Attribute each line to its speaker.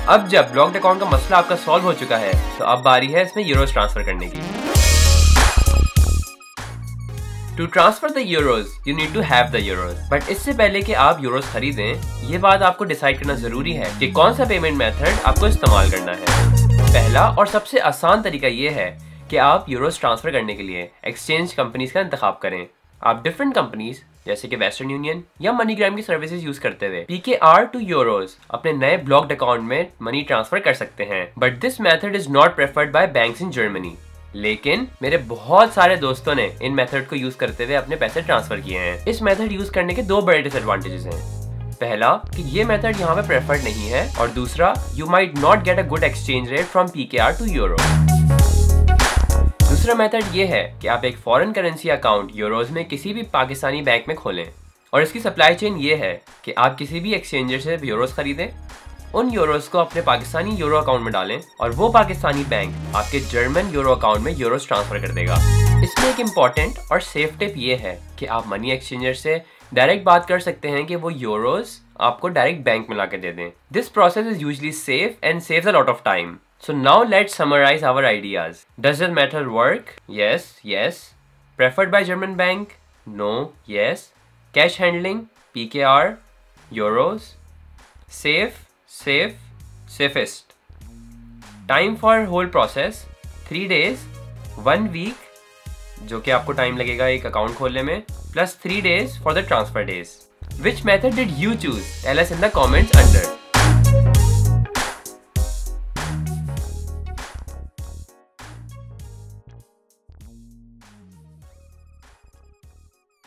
Speaker 1: अब जब blocked account का मसला आपका सॉल्व हो चुका है तो अब बारी है इसमें यूरोस ट्रांसफर करने की। To transfer the euros you need to have the euros, but इससे पहले कि आप यूरोस खरीदें ये बात आपको डिसाइड करना जरूरी है कि कौन सा पेमेंट मेथड आपको इस्तेमाल करना है। पहला और सबसे आसान तरीका ये है कि आप यूरोस ट्रांसफर करने के लिए एक्सचेंज कंपनीज का इंतखाब करें। आप डिफरेंट कंपनीज जैसे कि वेस्टर्न यूनियन या मनीग्राम की सर्विसेज यूज करते हुए PKR टू यूरोस अपने नए ब्लॉक्ड अकाउंट में मनी ट्रांसफर कर सकते हैं, but this method is not preferred bye banks in Germany. लेकिन मेरे बहुत सारे दोस्तों ने इन मेथड को यूज करते हुए अपने पैसे ट्रांसफर किए हैं। इस मेथड यूज करने के दो बड़े डिसएडवांटेजेस हैं। पहला कि ये मेथड यहाँ पे प्रेफर्ड नहीं है, और दूसरा you might not get a good exchange rate from PKR to euro. दूसरा मेथड ये है कि आप एक फॉरेन करेंसी अकाउंट यूरोज में किसी भी पाकिस्तानी बैंक में खोलें, और इसकी सप्लाई चेन ये है कि आप किसी भी एक्सचेंजर से यूरोज खरीदें, उन यूरोस को अपने पाकिस्तानी यूरो अकाउंट में डालें और वो पाकिस्तानी बैंक आपके जर्मन यूरो अकाउंट में यूरोस ट्रांसफर कर देगा। इसमें एक इम्पॉर्टेंट और सेफ टिप ये है कि आप मनी एक्सचेंजर से डायरेक्ट बात कर सकते हैं कि वो यूरोस आपको डायरेक्ट बैंक में ला के दे दें। This process is usually safe and saves a lot of time. So now let's summarize our ideas. Does this method work? Yes, yes. Preferred by German bank? No, yes. Cash handling? PKR? Euros? Safe, safe, safest. Time for whole process? 3 days, 1 week, जो कि आपको time लगेगा एक account खोलने में, plus 3 days for the transfer days. Which method did you choose? Tell us in the comments under.